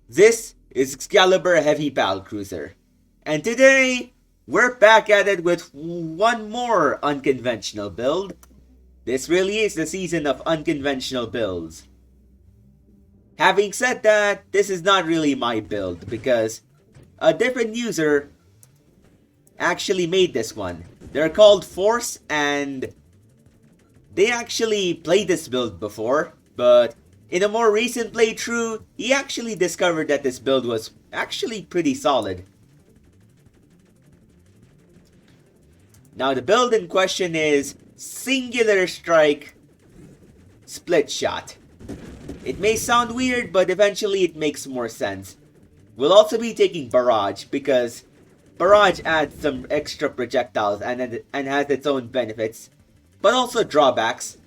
This is Excalibur Heavy Battlecruiser, and today we're back at it with one more unconventional build. This really is the season of unconventional builds. Having said that, this is not really my build because a different user actually made this one. They're called Force and they actually played this build before, but in a more recent playthrough, he actually discovered that this build was actually pretty solid. Now the build in question is Singular Strike Split Shot. It may sound weird, but eventually it makes more sense. We'll also be taking Barrage because Barrage adds some extra projectiles and has its own benefits, but also drawbacks.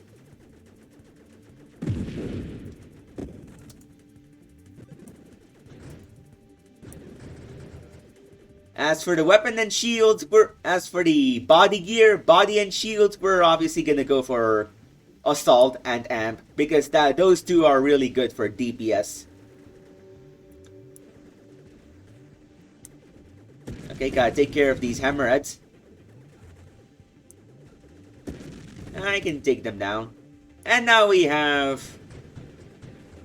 As for the weapon and shields, as for the body gear, body and shields, we're obviously gonna go for Assault and Amp because those two are really good for DPS. Okay, gotta take care of these hammerheads. I can take them down. And now we have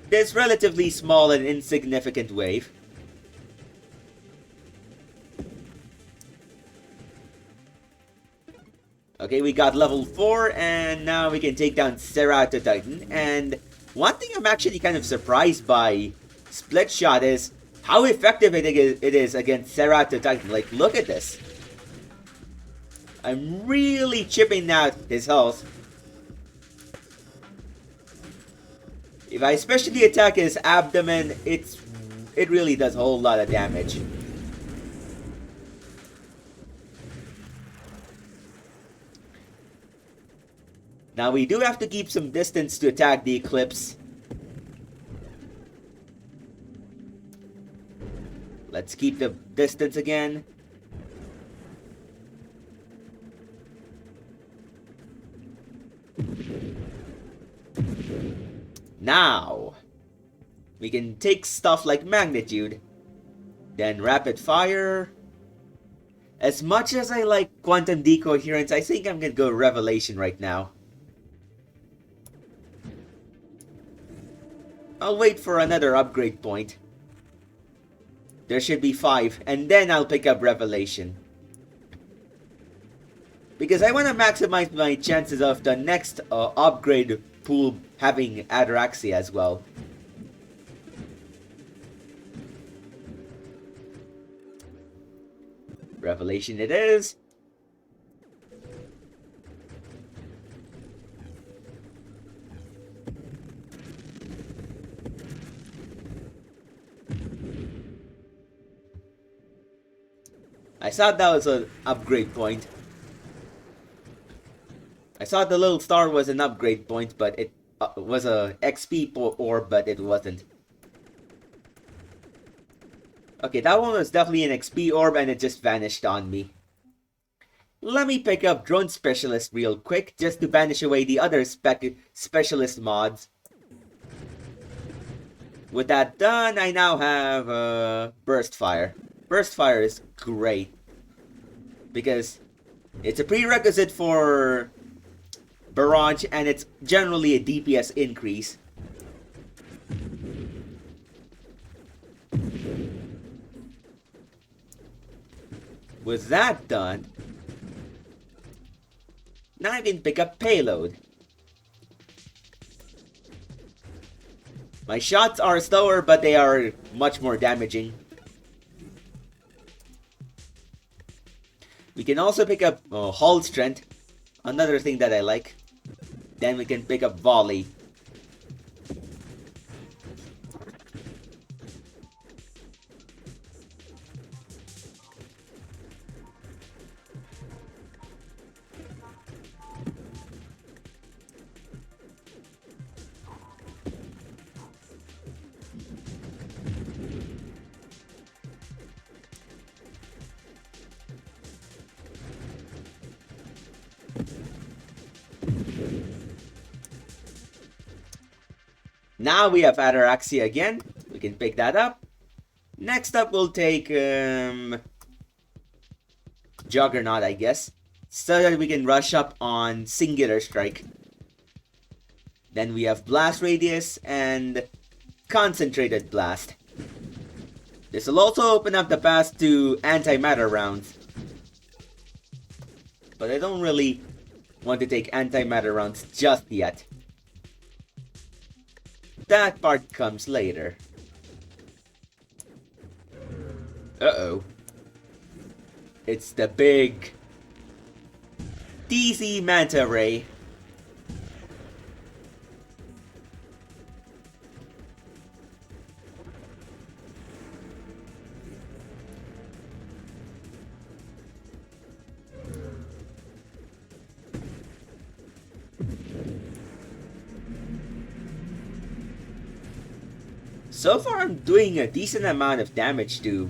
this relatively small and insignificant wave. Okay, we got level 4, and now we can take down Ceratotitan. And one thing I'm actually kind of surprised by Split Shot is how effective it is against Ceratotitan. Like, look at this. I'm really chipping out his health. If I especially attack his abdomen, it really does a whole lot of damage. Now we do have to keep some distance to attack the Eclipse. Let's keep the distance again. Now, we can take stuff like Magnitude, then Rapid Fire. As much as I like Quantum Decoherence, I think I'm gonna go Revelation right now. I'll wait for another upgrade point. There should be 5, and then I'll pick up Revelation. Because I want to maximize my chances of the next upgrade pool having Ataraxia as well. Revelation it is. I thought that was an upgrade point. I thought the little star was an upgrade point, but it was a XP orb, but it wasn't. Okay, that one was definitely an XP orb and it just vanished on me. Let me pick up Drone Specialist real quick just to banish away the other specialist mods. With that done, I now have Burst Fire. Burst Fire is great because it's a prerequisite for Barrage and it's generally a DPS increase. With that done, now I can pick up Payload. My shots are slower, but they are much more damaging. We can also pick up Hull Strength, another thing that I like. Then we can pick up Volley. Now we have Ataraxia again. We can pick that up. Next up, we'll take Juggernaut, I guess, so that we can rush up on Singular Strike. Then we have Blast Radius and Concentrated Blast. This will also open up the path to antimatter rounds. But I don't really want to take antimatter rounds just yet. That part comes later. Uh-oh. It's the big DC Manta Ray. So far, I'm doing a decent amount of damage to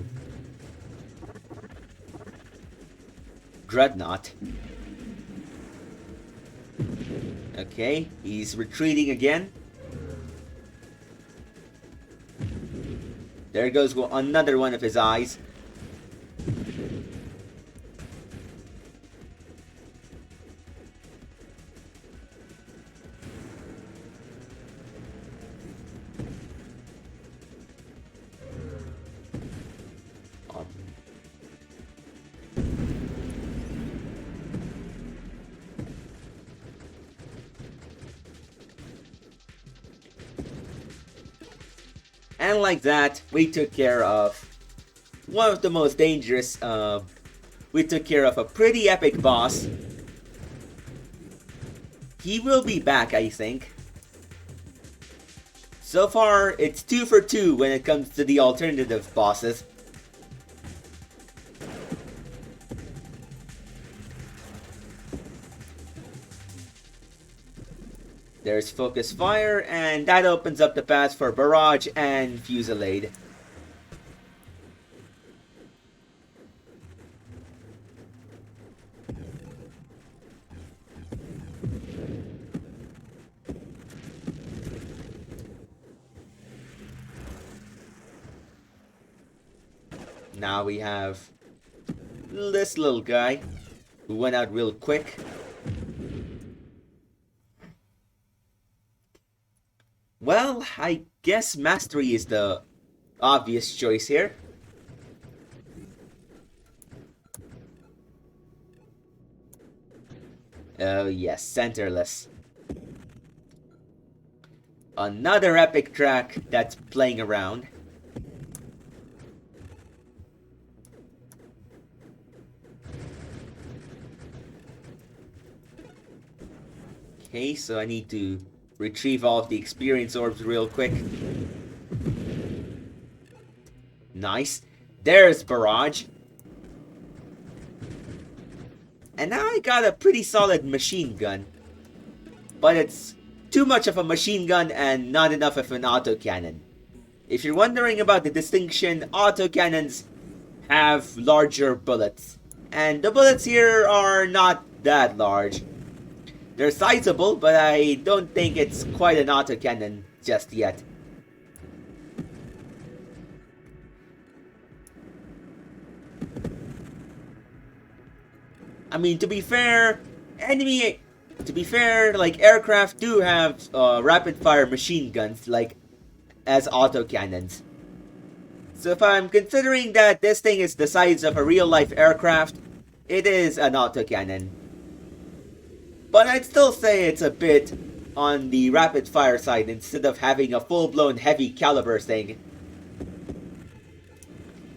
Dreadnought. Okay, he's retreating again. There goes another one of his eyes. And like that, we took care of one of the most dangerous, we took care of a pretty epic boss. He will be back, I think. So far, it's 2 for 2 when it comes to the alternative bosses. There's Focus Fire, and that opens up the path for Barrage and Fusillade. Now we have this little guy who went out real quick. Well, I guess Mastery is the obvious choice here. Oh yes, Centerless. Another epic track that's playing around. Okay, so I need to retrieve all of the experience orbs real quick. Nice. There's Barrage. And now I got a pretty solid machine gun. But it's too much of a machine gun and not enough of an autocannon. If you're wondering about the distinction, autocannons have larger bullets. And the bullets here are not that large. They're sizable, but I don't think it's quite an autocannon just yet. I mean, to be fair, like aircraft do have rapid-fire machine guns, like as autocannons. So if I'm considering that this thing is the size of a real-life aircraft, it is an autocannon. But I'd still say it's a bit on the rapid fire side instead of having a full-blown heavy caliber thing.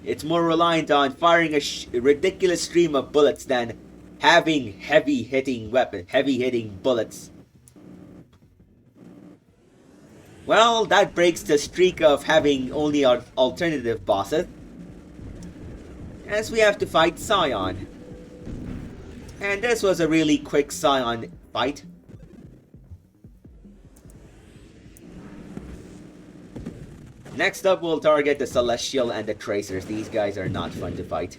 It's more reliant on firing a ridiculous stream of bullets than having heavy hitting bullets. Well, that breaks the streak of having only alternative bosses, as we have to fight Scion. And this was a really quick Scion fight. Next up, we'll target the Celestial and the Tracers. These guys are not fun to fight.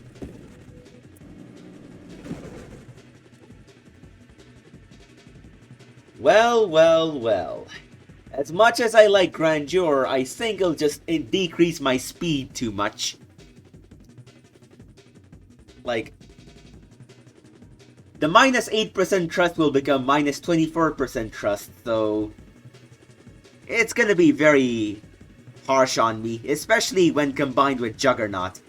Well, well, well. As much as I like grandeur, I think it decrease my speed too much. Like, the minus 8% trust will become minus 24% trust, so it's gonna be very harsh on me, especially when combined with Juggernaut.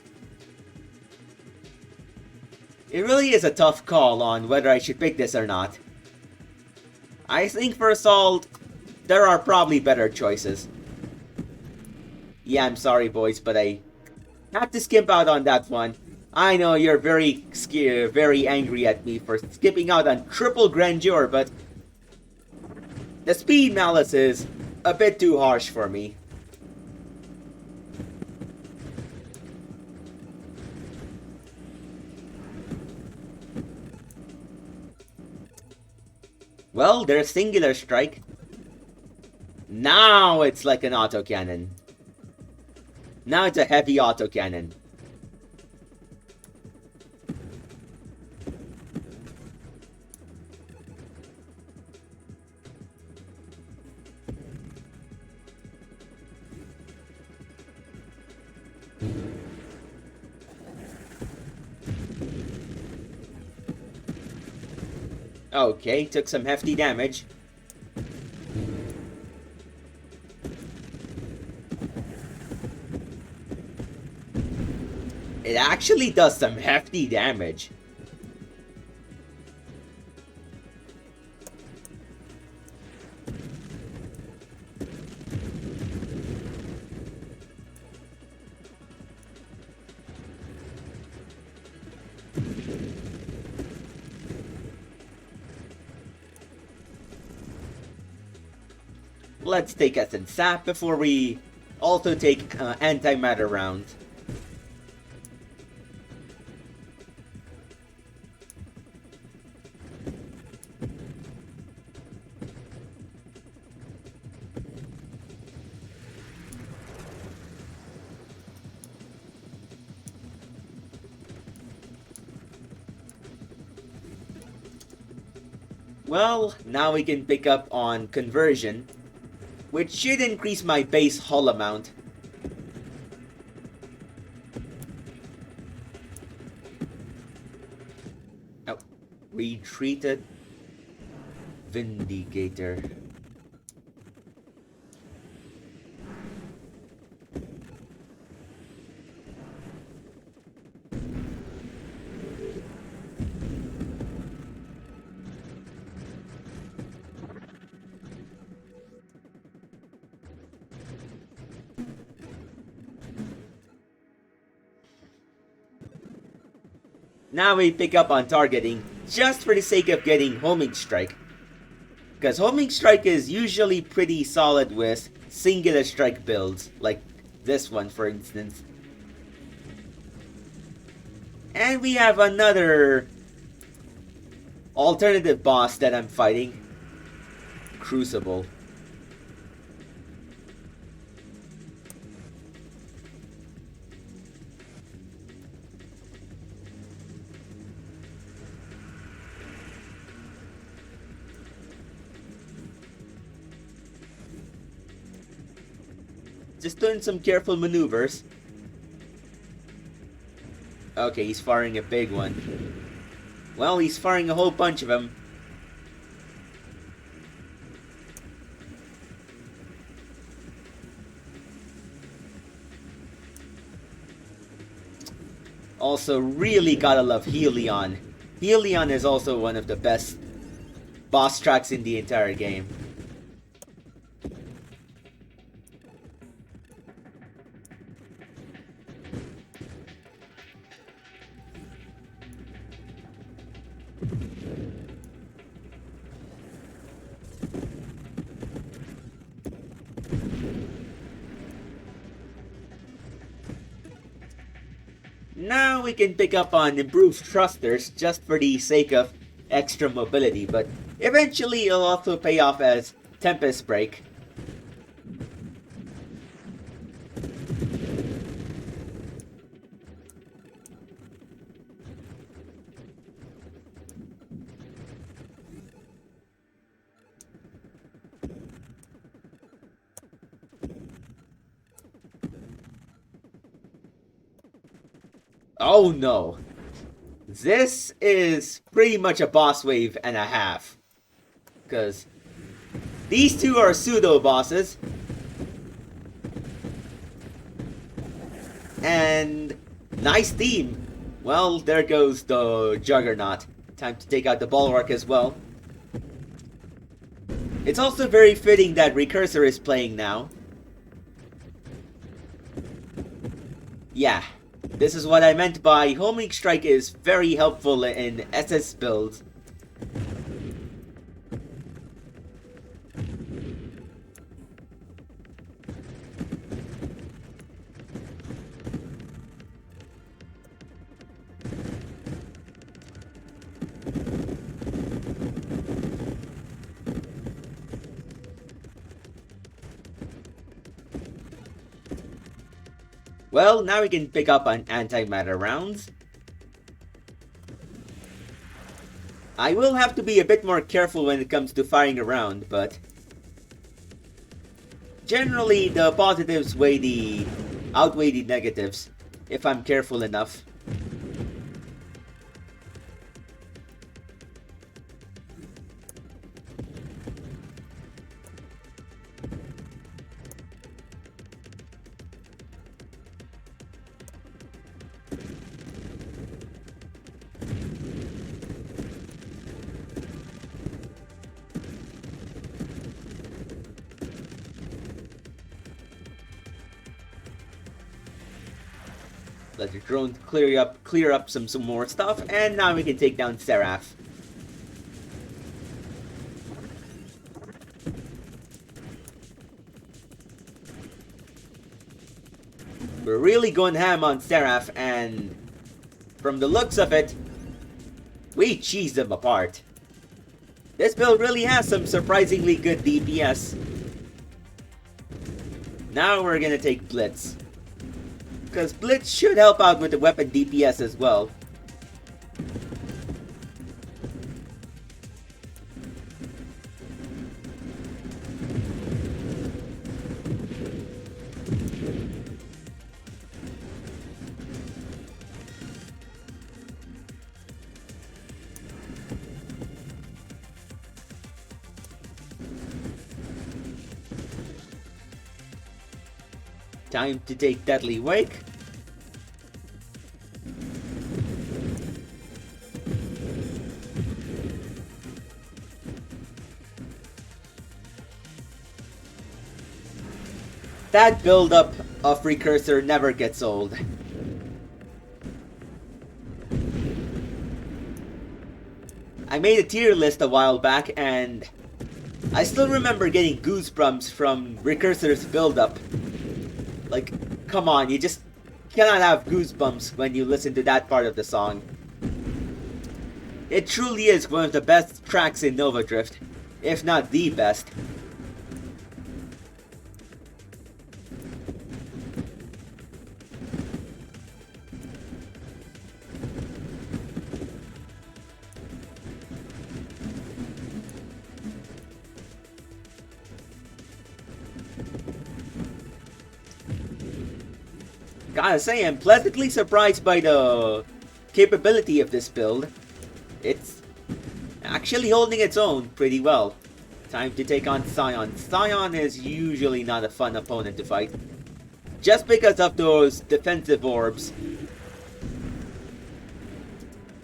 It really is a tough call on whether I should pick this or not. I think for Assault, there are probably better choices. Yeah, I'm sorry boys, but I have to skimp out on that one. I know you're very scared, very angry at me for skipping out on triple grandeur, but the speed malice is a bit too harsh for me. Well, there's singular strike. Now it's like an autocannon. Now it's a heavy autocannon. Okay, took some hefty damage. It actually does some hefty damage. Let's take Essence Sap before we also take Antimatter round. Well, now we can pick up on Conversion, which should increase my base hull amount. Oh, retreated Vindicator. Now we pick up on targeting, just for the sake of getting Homing Strike. Because Homing Strike is usually pretty solid with singular strike builds, like this one for instance. And we have another alternative boss that I'm fighting, Crucible. Just doing some careful maneuvers. Okay, he's firing a big one. Well, he's firing a whole bunch of them. Also, really gotta love Helion. Helion is also one of the best boss tracks in the entire game. Now we can pick up on improved thrusters just for the sake of extra mobility, but eventually it'll also pay off as Tempest Break. Oh no. This is pretty much a boss wave and a half. Because these two are pseudo bosses. And nice theme. Well, there goes the juggernaut. Time to take out the bulwark as well. It's also very fitting that Recursor is playing now. Yeah, this is what I meant by Homing Strike is very helpful in SS builds. Well, now we can pick up on antimatter rounds. I will have to be a bit more careful when it comes to firing around, but generally the positives outweigh the negatives if I'm careful enough. Let the drone clear up some more stuff, and now we can take down Seraph. We're really going ham on Seraph, and from the looks of it, we cheese them apart. This build really has some surprisingly good DPS. Now we're gonna take Blitz. Because Blitz should help out with the weapon DPS as well. Time to take Deadly Wake. That build-up of Recursor never gets old. I made a tier list a while back, and I still remember getting goosebumps from Recursor's build-up. Like, come on, you just cannot have goosebumps when you listen to that part of the song. It truly is one of the best tracks in Nova Drift, if not the best. Gotta say, I'm pleasantly surprised by the capability of this build. It's actually holding its own pretty well. Time to take on Scion. Scion is usually not a fun opponent to fight, just because of those defensive orbs.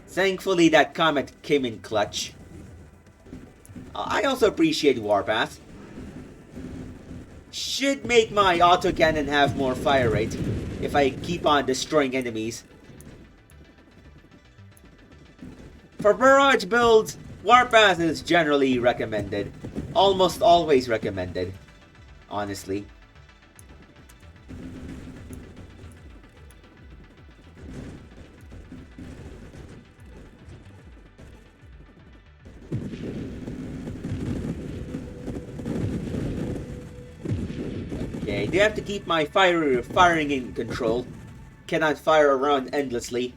Thankfully, that Comet came in clutch. I also appreciate Warpath. Should make my autocannon have more fire rate if I keep on destroying enemies. For barrage builds, Warpath is generally recommended. Almost always recommended, honestly. Okay, I do have to keep my firing in control. Cannot fire around endlessly.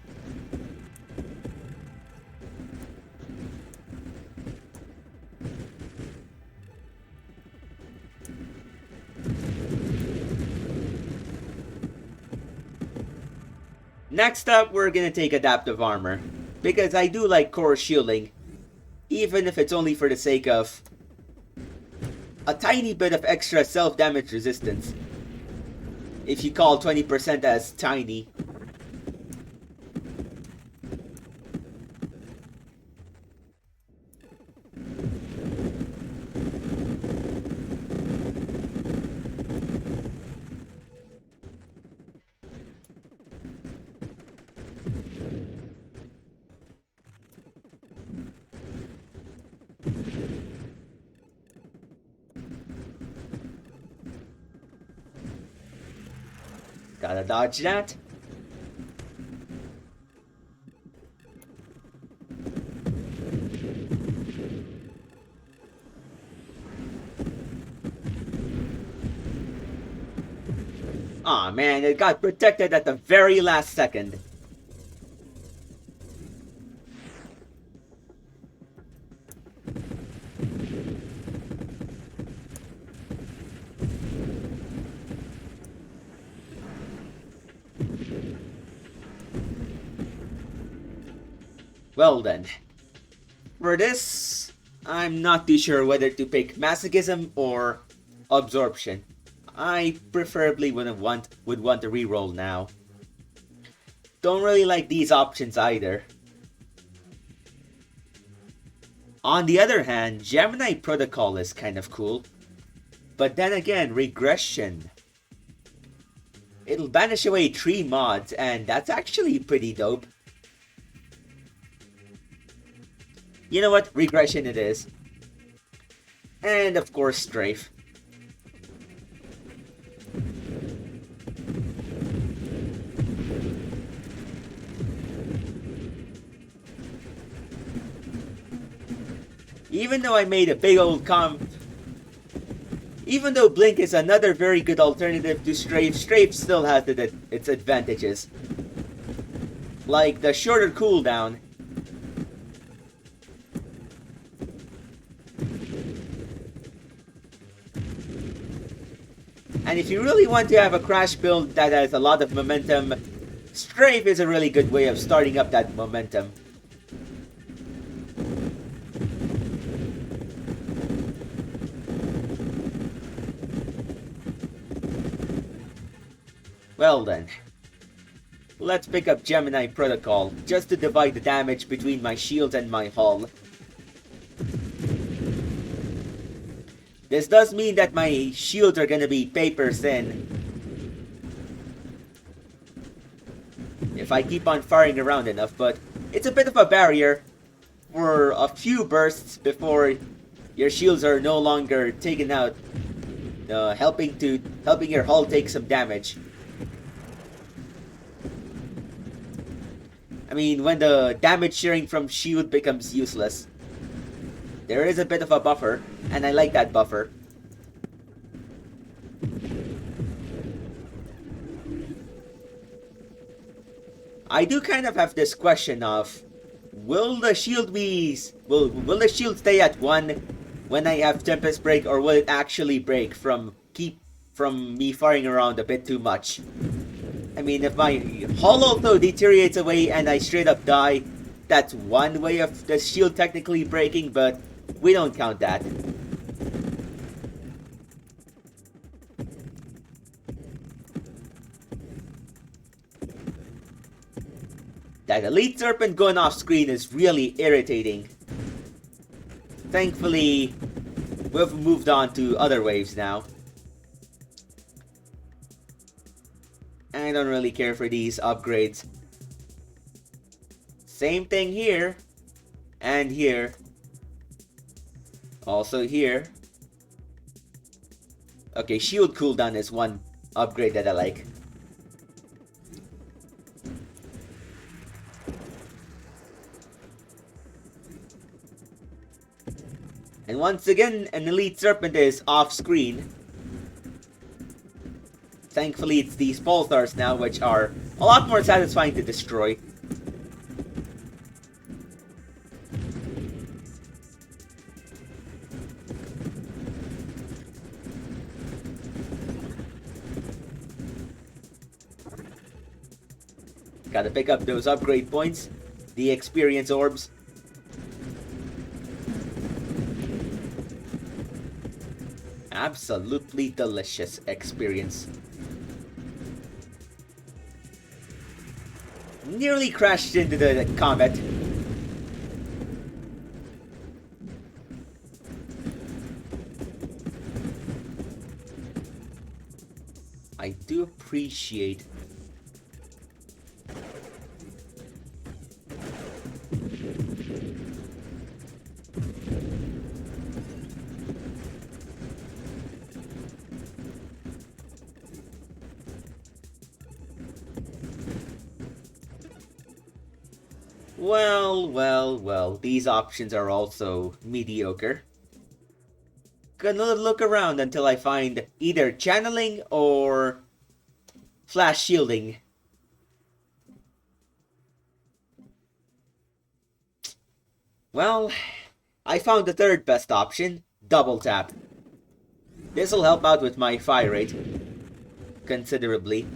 Next up, we're gonna take adaptive armor, because I do like core shielding, even if it's only for the sake of a tiny bit of extra self-damage resistance. If you call 20% as tiny. Gotta dodge that. Aw man, it got protected at the very last second. Well then, for this, I'm not too sure whether to pick masochism or absorption. I preferably would want to reroll now. Don't really like these options either. On the other hand, Gemini Protocol is kind of cool. But then again, regression. It'll banish away 3 mods, and that's actually pretty dope. You know what? Regression it is. And of course, Strafe. Even though I made a big old even though Blink is another very good alternative to Strafe, Strafe still has its advantages. Like the shorter cooldown. And if you really want to have a crash build that has a lot of momentum, Strafe is a really good way of starting up that momentum. Well then, let's pick up Gemini Protocol, just to divide the damage between my shield and my hull. This does mean that my shields are gonna be paper thin. If I keep on firing around enough, but it's a bit of a barrier for a few bursts before your shields are no longer taken out, helping your hull take some damage. I mean, when the damage sharing from shield becomes useless, there is a bit of a buffer, and I like that buffer. I do kind of have this question of, will the shield will the shield stay at 1 when I have Tempest Break, or will it actually break from me firing around a bit too much? I mean, if my hull also deteriorates away and I straight up die, that's one way of the shield technically breaking, but we don't count that. That Elite Serpent going off screen is really irritating. Thankfully, we've moved on to other waves now. I don't really care for these upgrades. Same thing here. And here. Also here. Okay, shield cooldown is one upgrade that I like. And once again, an Elite Serpent is off screen. Thankfully, it's these pulsars now, which are a lot more satisfying to destroy. Gotta pick up those upgrade points, the experience orbs. Absolutely delicious experience. Nearly crashed into the comet. I do appreciate well, these options are also mediocre. Gonna look around until I find either channeling or flash shielding. Well, I found the third best option, double tap. This'll help out with my fire rate considerably.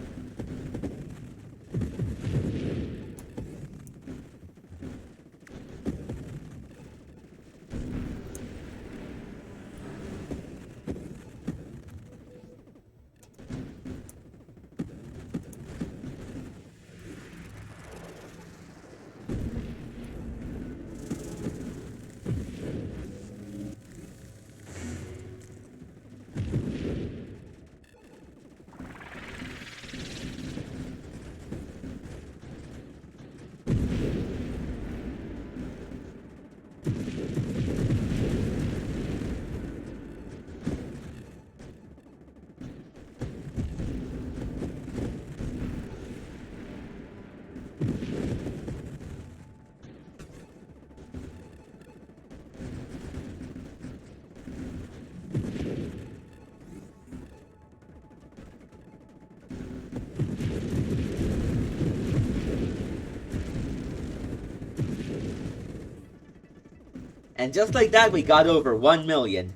And just like that, we got over 1 million.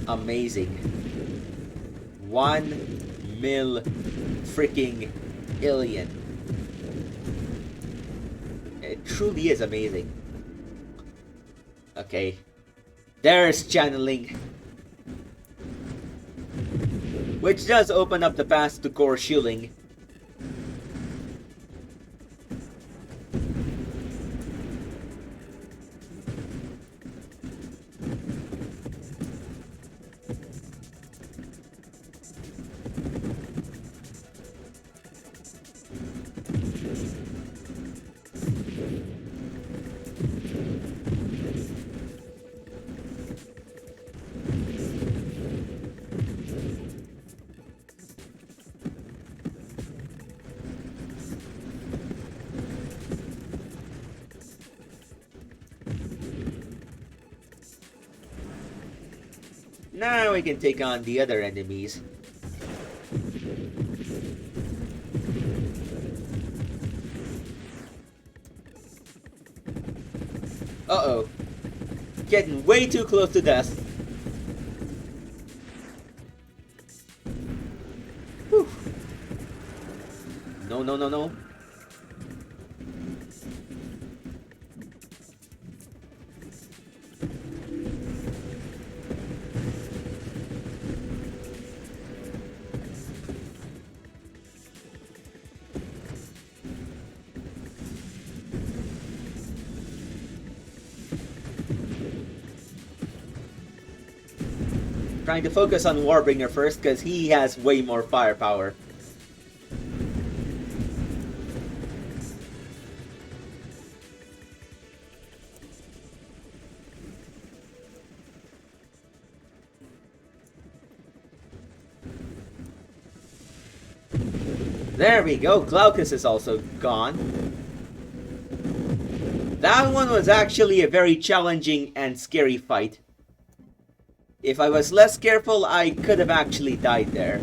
Amazing. 1 mil freaking illion. It truly is amazing. Okay. There's channeling. Which does open up the path to core shielding. Now we can take on the other enemies. Uh-oh. Getting way too close to death. Whew. No, no, no, no. Trying to focus on Warbringer first because he has way more firepower. There we go, Glaucus is also gone. That one was actually a very challenging and scary fight. If I was less careful, I could have actually died there.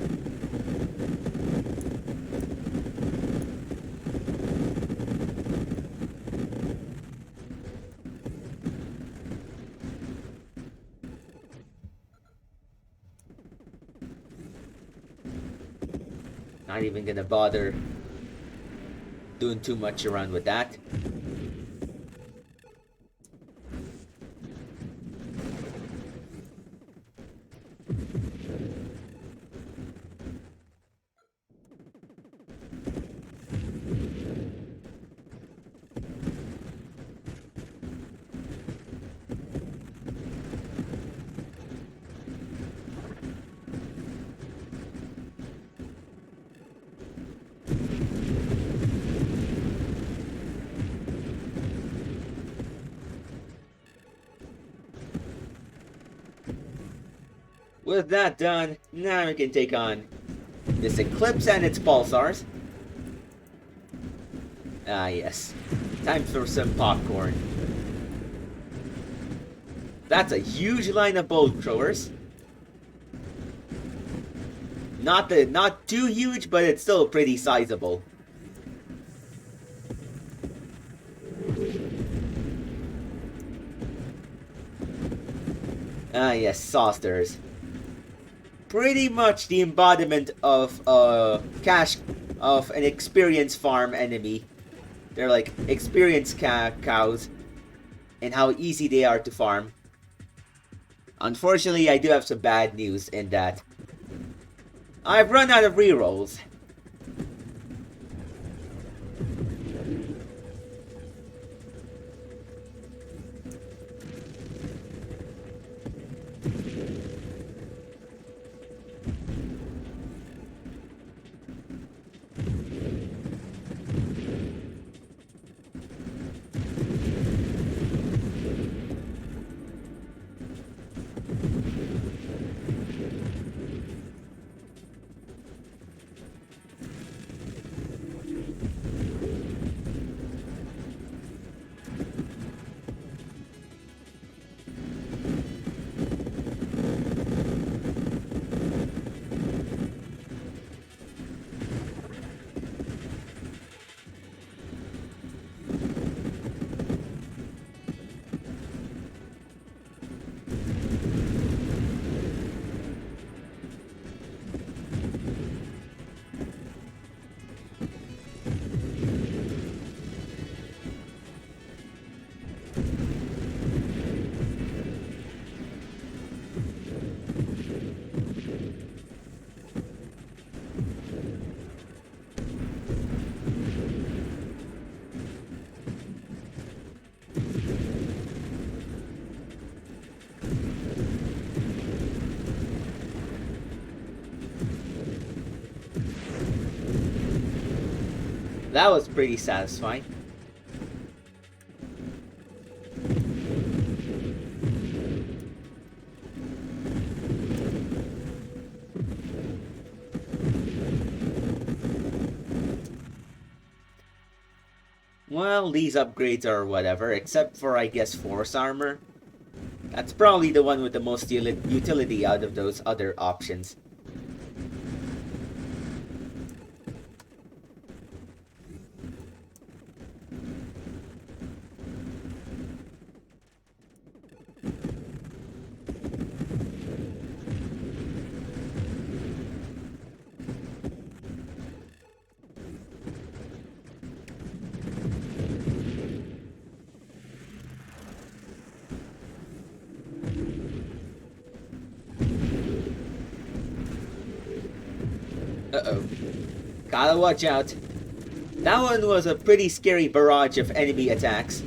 Not even gonna bother doing too much around with that. With that done, now we can take on this Eclipse and its pulsars. Ah yes, time for some popcorn. That's a huge line of bolt throwers. Not too huge, but it's still pretty sizable. Ah yes, saucers. Pretty much the embodiment of an experience farm enemy. They're like experienced cows and how easy they are to farm. Unfortunately, I do have some bad news in that I've run out of rerolls. That was pretty satisfying. Well, these upgrades are whatever, except for, I guess, Force Armor. That's probably the one with the most utility out of those other options. Uh-oh. Gotta watch out. That one was a pretty scary barrage of enemy attacks.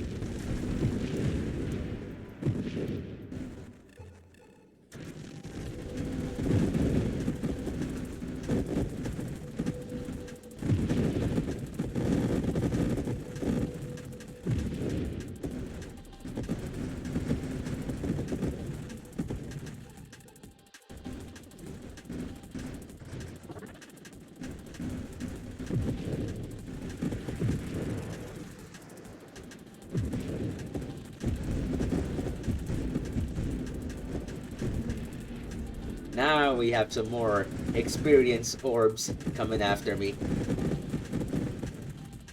Now we have some more experience orbs coming after me.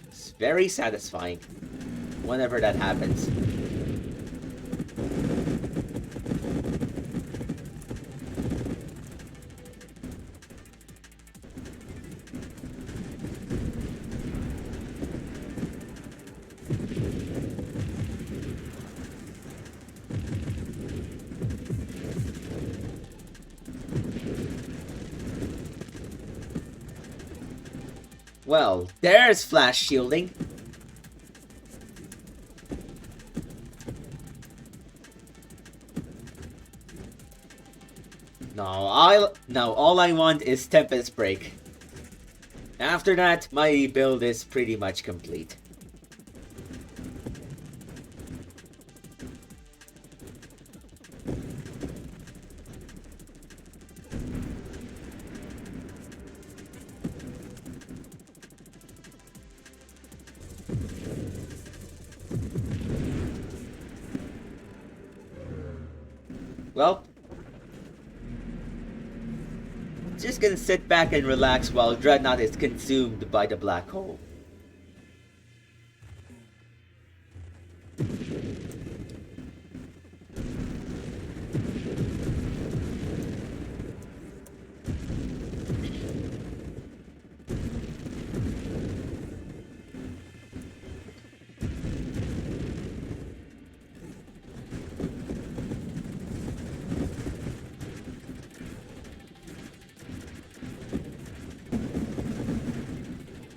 It's very satisfying whenever that happens. Well, there's flash shielding. Now all I want is Tempest Break. After that, my build is pretty much complete. Well, just gonna sit back and relax while Dreadnought is consumed by the black hole.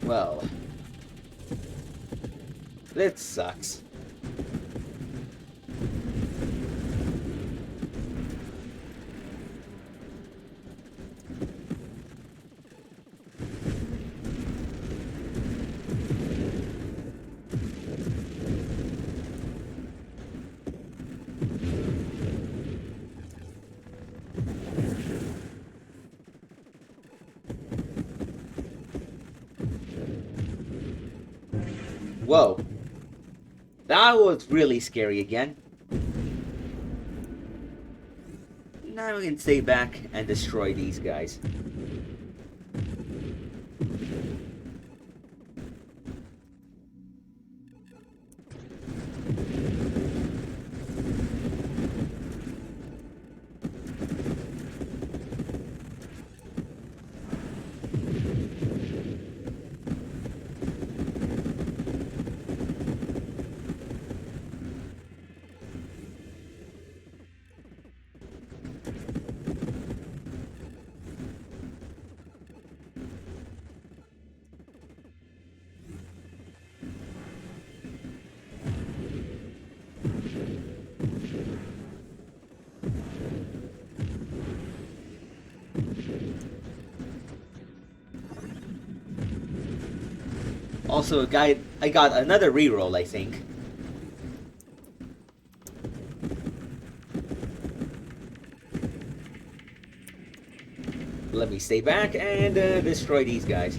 Well, this sucks. Whoa. That was really scary again. Now we can stay back and destroy these guys. Also, I got another reroll, I think. Let me stay back and destroy these guys.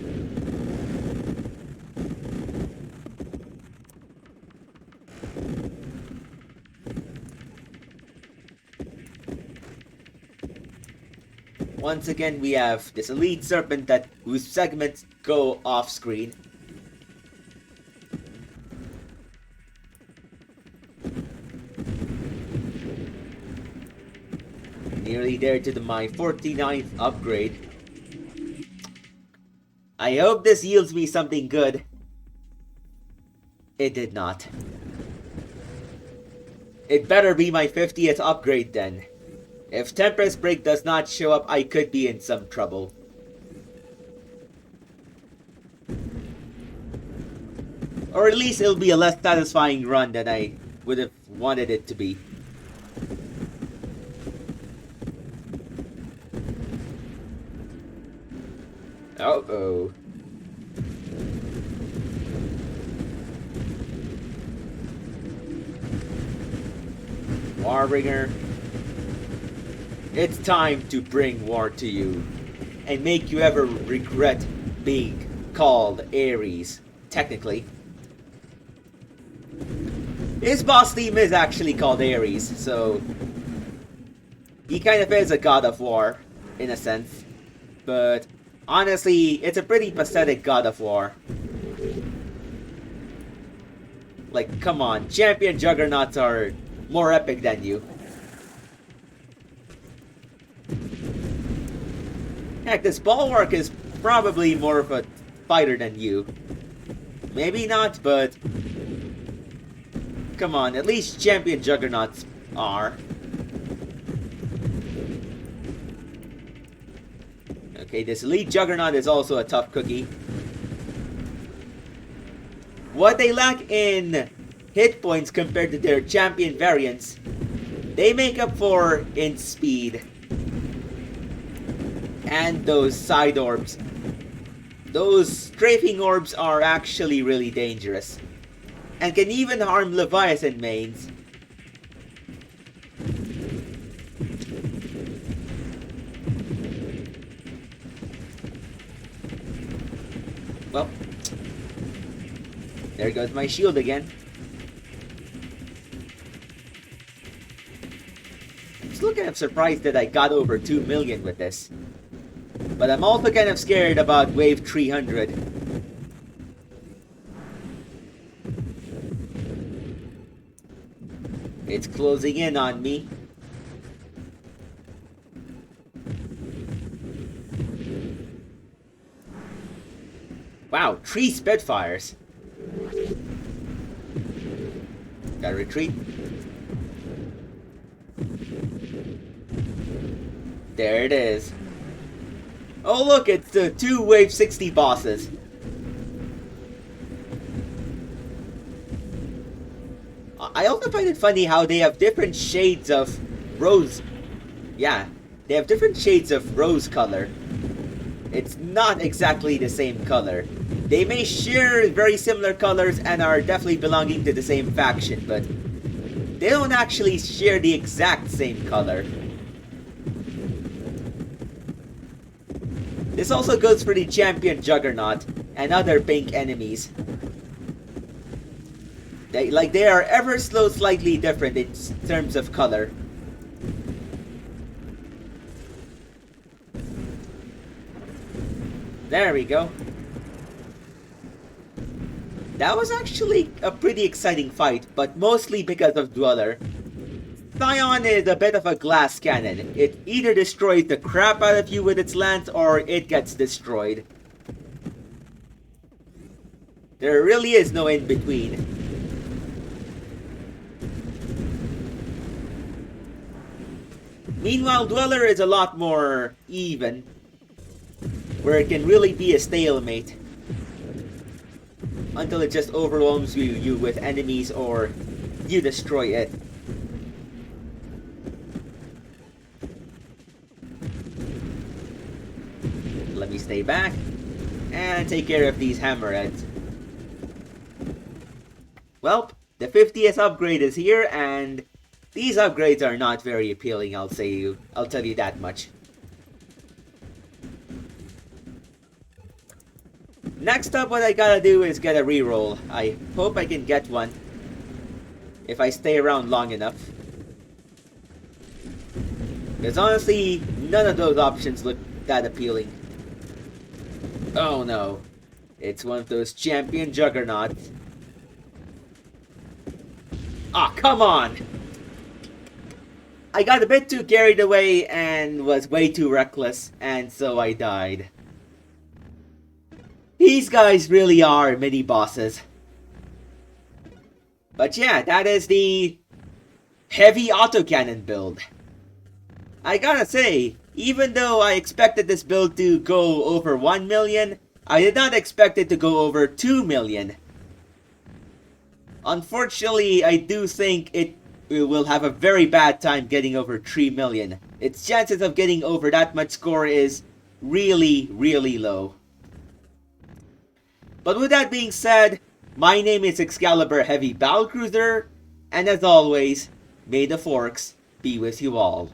Once again, we have this elite serpent whose segments go off screen. Nearly there to my 49th upgrade. I hope this yields me something good. It did not. It better be my 50th upgrade then. If Tempest Break does not show up, I could be in some trouble. Or at least it'll be a less satisfying run than I would have wanted it to be. Uh-oh. Warbringer. It's time to bring war to you and make you ever regret being called Ares, technically. His boss team is actually called Ares, so he kind of is a god of war, in a sense. But honestly, it's a pretty pathetic god of war. Like, come on, champion juggernauts are more epic than you. Heck, this bulwark is probably more of a fighter than you. Maybe not, but come on, at least champion juggernauts are. Okay, this elite juggernaut is also a tough cookie. What they lack in hit points compared to their champion variants, they make up for in speed. And those side orbs. Those strafing orbs are actually really dangerous. And can even harm Leviathan mains. Well, there goes my shield again. I'm still kind of surprised that I got over 2 million with this. But I'm also kind of scared about wave 300. It's closing in on me. Wow, 3 Spitfires. Gotta retreat. There it is. Oh look, it's the 2 wave 60 bosses. I also find it funny how they have different shades of rose. Yeah, they have different shades of rose color. It's not exactly the same color. They may share very similar colors and are definitely belonging to the same faction, but they don't actually share the exact same color. This also goes for the champion juggernaut and other pink enemies. They are ever so slightly different in terms of color. There we go. That was actually a pretty exciting fight, but mostly because of Dweller. Scion is a bit of a glass cannon. It either destroys the crap out of you with its lance, or it gets destroyed. There really is no in-between. Meanwhile, Dweller is a lot more even, where it can really be a stalemate until it just overwhelms you with enemies or you destroy it. Let me stay back and take care of these hammerheads. Well, the 50th upgrade is here, and these upgrades are not very appealing, I'll tell you that much. Next up, what I gotta do is get a reroll. I hope I can get one if I stay around long enough. Because honestly, none of those options look that appealing. Oh no. It's one of those champion juggernauts. Ah, come on! I got a bit too carried away and was way too reckless, and so I died. These guys really are mini bosses. But yeah, that is the Heavy Autocannon build. I gotta say, even though I expected this build to go over 1 million, I did not expect it to go over 2 million. Unfortunately, I do think it will have a very bad time getting over 3 million. Its chances of getting over that much score is really, really low. But with that being said, my name is Excalibur Heavy Battlecruiser, and as always, may the forks be with you all.